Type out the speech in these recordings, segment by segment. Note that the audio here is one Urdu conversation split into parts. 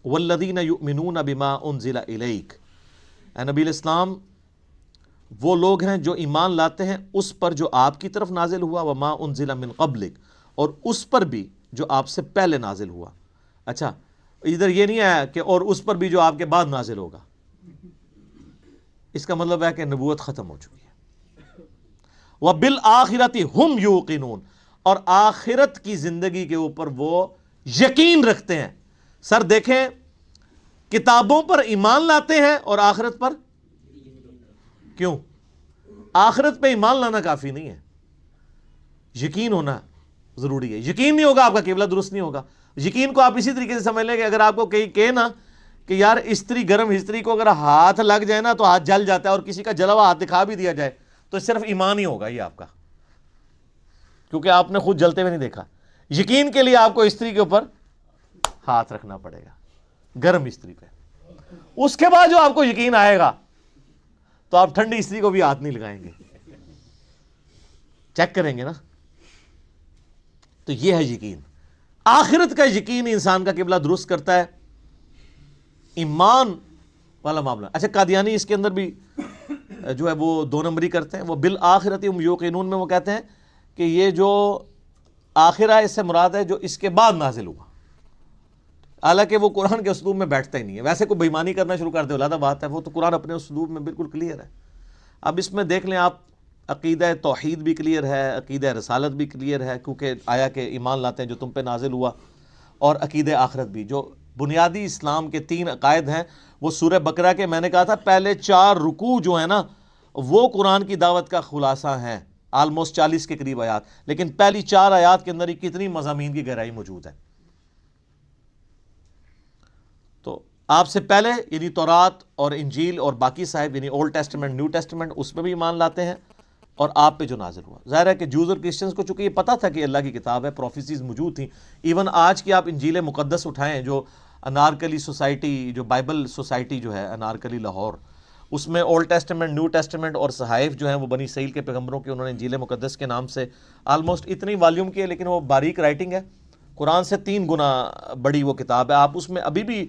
والذین یؤمنون بما انزل الیک، اے نبی الاسلام وہ لوگ ہیں جو ایمان لاتے ہیں اس پر جو آپ کی طرف نازل ہوا، وما انزل من قبلک، اور اس پر بھی جو آپ سے پہلے نازل ہوا۔ اچھا ادھر یہ نہیں آیا کہ اور اس پر بھی جو آپ کے بعد نازل ہوگا، اس کا مطلب ہے کہ نبوت ختم ہو چکی ہے۔ وبالآخرۃ ہم یوقنون، اور آخرت کی زندگی کے اوپر وہ یقین رکھتے ہیں۔ سر دیکھیں، کتابوں پر ایمان لاتے ہیں اور آخرت پر کیوں؟ آخرت پہ ایمان لانا کافی نہیں ہے، یقین ہونا ضروری ہے۔ یقین نہیں ہوگا آپ کا قبلہ درست نہیں ہوگا۔ یقین کو آپ اسی طریقے سے سمجھ لیں کہ اگر آپ کو کہیں نا کہ یار استری، گرم استری کو اگر ہاتھ لگ جائے نا تو ہاتھ جل جاتا ہے، اور کسی کا جلا ہوا ہاتھ دکھا بھی دیا جائے تو صرف ایمان ہی ہوگا یہ آپ کا، کیونکہ آپ نے خود جلتے ہوئے نہیں دیکھا۔ یقین کے لیے آپ کو استری کے اوپر ہاتھ رکھنا پڑے گا، گرم استری پہ۔ اس کے بعد جو آپ کو یقین آئے گا تو آپ ٹھنڈی استری کو بھی ہاتھ نہیں لگائیں گے، چیک کریں گے نا۔ تو یہ ہے یقین، آخرت کا یقین انسان کا قبلہ درست کرتا ہے، ایمان والا معاملہ۔ اچھا قادیانی اس کے اندر بھی جو ہے وہ دو نمبری کرتے ہیں۔ وہ بالآخرۃ ہم یوقنون میں وہ کہتے ہیں کہ یہ جو آخرہ اس سے مراد ہے جو اس کے بعد نازل ہوا، حالانکہ وہ قرآن کے اسلوب میں بیٹھتا ہی نہیں ہے۔ ویسے کوئی بےایمانی کرنا شروع کر دے علیحدہ بات ہے، وہ تو قرآن اپنے اسلوب میں بالکل کلیئر ہے۔ اب اس میں دیکھ لیں آپ، عقیدہ توحید بھی کلیئر ہے، عقیدہ رسالت بھی کلیئر ہے، کیونکہ آیا کہ ایمان لاتے ہیں جو تم پہ نازل ہوا، اور عقیدہ آخرت بھی۔ جو بنیادی اسلام کے 3 عقائد ہیں وہ سورہ بقرہ کے، میں نے کہا تھا پہلے 4 رکوع جو ہیں نا وہ قرآن کی دعوت کا خلاصہ ہیں، آلموسٹ 40 کے قریب آیات، لیکن پہلی 4 آیات کے اندر ہی کتنی مضامین کی گہرائی موجود ہے۔ تو آپ سے پہلے یعنی تورات اور انجیل اور باقی صاحب یعنی اولڈ ٹیسٹمنٹ، نیو ٹیسٹمنٹ، اس میں بھی ایمان لاتے ہیں، اور آپ پہ جو نازل ہوا۔ ظاہر ہے کہ جوز اور کرسچنز کو چونکہ یہ پتہ تھا کہ اللہ کی کتاب ہے، پروفیسیز موجود تھیں۔ ایون آج کی آپ انجیل مقدس اٹھائیں، جو انارکلی سوسائٹی، جو بائبل سوسائٹی جو ہے انارکلی لاہور، اس میں اولڈ ٹیسٹمنٹ، نیو ٹیسٹمنٹ اور صحائف جو ہیں وہ بنی اسرائیل کے پیغمبروں کے، انہوں نے انجیل مقدس کے نام سے آلموسٹ اتنی والیوم کی ہے، لیکن وہ باریک رائٹنگ ہے، قرآن سے 3 گنا بڑی وہ کتاب ہے۔ آپ اس میں ابھی بھی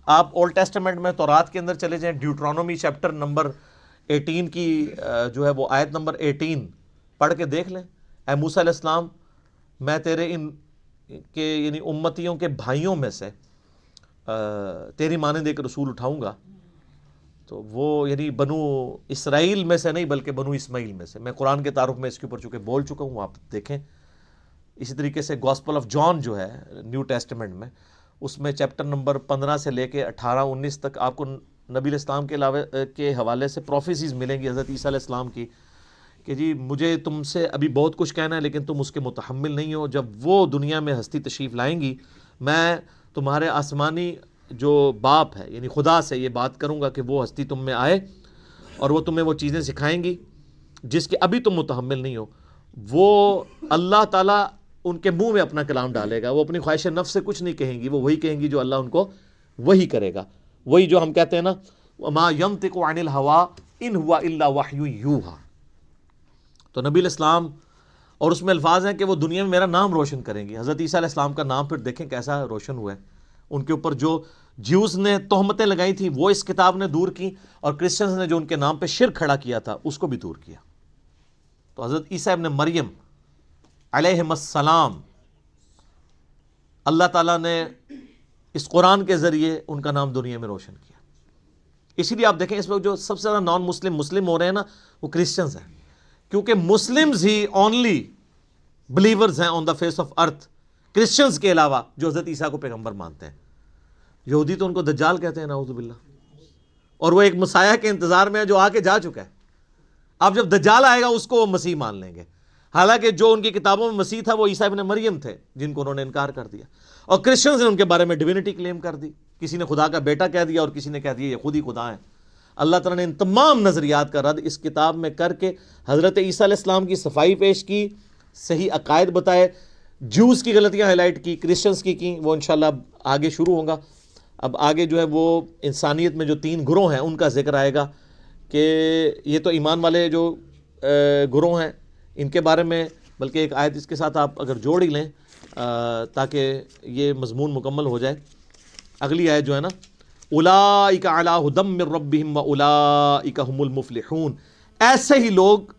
آپ اولڈ ٹیسٹمنٹ میں تورات کے اندر چلے جائیں، ڈیوٹرانومی چیپٹر نمبر 18 کی جو ہے وہ آیت نمبر 18 پڑھ کے دیکھ لیں۔ اے موسیٰ علیہ السلام، میں تیرے ان کے یعنی امتیوں کے بھائیوں میں سے تیری مانند ایک رسول اٹھاؤں گا، تو وہ یعنی بنو اسرائیل میں سے نہیں بلکہ بنو اسماعیل میں سے۔ میں قرآن کے تعارف میں اس کے اوپر چونکہ بول چکا ہوں، آپ دیکھیں۔ اسی طریقے سے گاسپل آف جان جو ہے نیو ٹیسٹمنٹ میں، اس میں چیپٹر نمبر 15 سے لے کے 18-19 تک آپ کو نبی علیہ السلام کے علاوہ کے حوالے سے پروفیسیز ملیں گی حضرت عیسیٰ علیہ السلام کی، کہ جی مجھے تم سے ابھی بہت کچھ کہنا ہے لیکن تم اس کے متحمل نہیں ہو۔ جب وہ دنیا میں ہستی تشریف لائیں گی، میں تمہارے آسمانی جو باپ ہے یعنی خدا سے یہ بات کروں گا کہ وہ ہستی تم میں آئے اور وہ تمہیں وہ چیزیں سکھائیں گی جس کے ابھی تم متحمل نہیں ہو۔ وہ اللہ تعالیٰ ان کے منہ میں اپنا کلام ڈالے گا، وہ اپنی خواہش نفس سے کچھ نہیں کہیں گی، وہ وہی کہیں گی جو اللہ ان کو وہی کرے گا۔ وہی جو ہم کہتے ہیں نا وَمَا يَنطِقُ عَنِ الْهَوَىٰ إِنْ هُوَ إِلَّا وَحْيٌ يُوحَىٰ۔ تو نبی علیہ السلام، اور اس میں الفاظ ہیں کہ وہ دنیا میں میرا نام روشن کریں گے۔ حضرت عیسیٰ علیہ السلام کا نام پھر دیکھیں کیسا روشن ہوا ہے۔ ان کے اوپر جو جیوز نے تہمتیں لگائی تھیں وہ اس کتاب نے دور کی، اور کرسچنز نے جو ان کے نام پہ شرک کھڑا کیا تھا اس کو بھی دور کیا۔ تو حضرت عیسیٰ ابن مریم علیہ السلام، اللہ تعالیٰ نے اس قرآن کے ذریعے ان کا نام دنیا میں روشن کیا۔ اسی لیے آپ دیکھیں اس وقت جو سب سے زیادہ نان مسلم ہو رہے ہیں نا وہ کرسچنز ہیں، کیونکہ مسلمز ہی اونلی بلیورز ہیں on the face of earth, Christians کے علاوہ جو حضرت عیسیٰ کو پیغمبر مانتے ہیں۔ یہودی تو ان کو دجال کہتے ہیں نعوذ باللہ، اور وہ ایک مسیح کے انتظار میں ہے جو آ کے جا چکا ہے۔ اب جب دجال آئے گا اس کو وہ مسیح مان لیں گے، حالانکہ جو ان کی کتابوں میں مسیح تھا وہ عیسیٰ ابن مریم تھے جن کو انہوں نے انکار کر دیا، اور کرسچنز نے ان کے بارے میں ڈیوینٹی کلیم کر دی، کسی نے خدا کا بیٹا کہہ دیا اور کسی نے کہہ دیا یہ خود ہی خدا ہیں۔ اللہ تعالیٰ نے ان تمام نظریات کا رد اس کتاب میں کر کے حضرت عیسیٰ علیہ السلام کی صفائی پیش کی، صحیح عقائد بتائے، جوز کی غلطیاں ہائی لائٹ کی، کرسچنز کی وہ انشاءاللہ آگے شروع ہوگا۔ اب آگے جو ہے وہ انسانیت میں جو 3 گروہ ہیں ان کا ذکر آئے گا، کہ یہ تو ایمان والے جو گروہ ہیں ان کے بارے میں، بلکہ ایک آیت اس کے ساتھ آپ اگر جوڑ ہی لیں تاکہ یہ مضمون مکمل ہو جائے۔ اگلی آیت جو ہے نا، اولئک علی ھدی من ربہم واولئک ھم المفلحون، ایسے ہی لوگ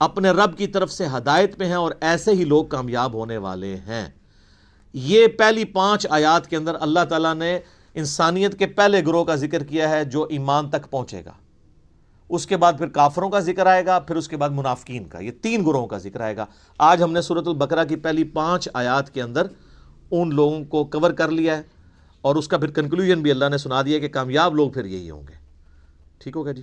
اپنے رب کی طرف سے ہدایت پہ ہیں اور ایسے ہی لوگ کامیاب ہونے والے ہیں۔ یہ پہلی 5 آیات کے اندر اللہ تعالیٰ نے انسانیت کے پہلے گروہ کا ذکر کیا ہے جو ایمان تک پہنچے گا، اس کے بعد پھر کافروں کا ذکر آئے گا، پھر اس کے بعد منافقین کا، یہ 3 گروہوں کا ذکر آئے گا۔ آج ہم نے سورۃ البقرہ کی پہلی 5 آیات کے اندر ان لوگوں کو کور کر لیا ہے، اور اس کا پھر کنکلوژن بھی اللہ نے سنا دیا کہ کامیاب لوگ پھر یہی ہوں گے۔ ٹھیک ہوگا جی؟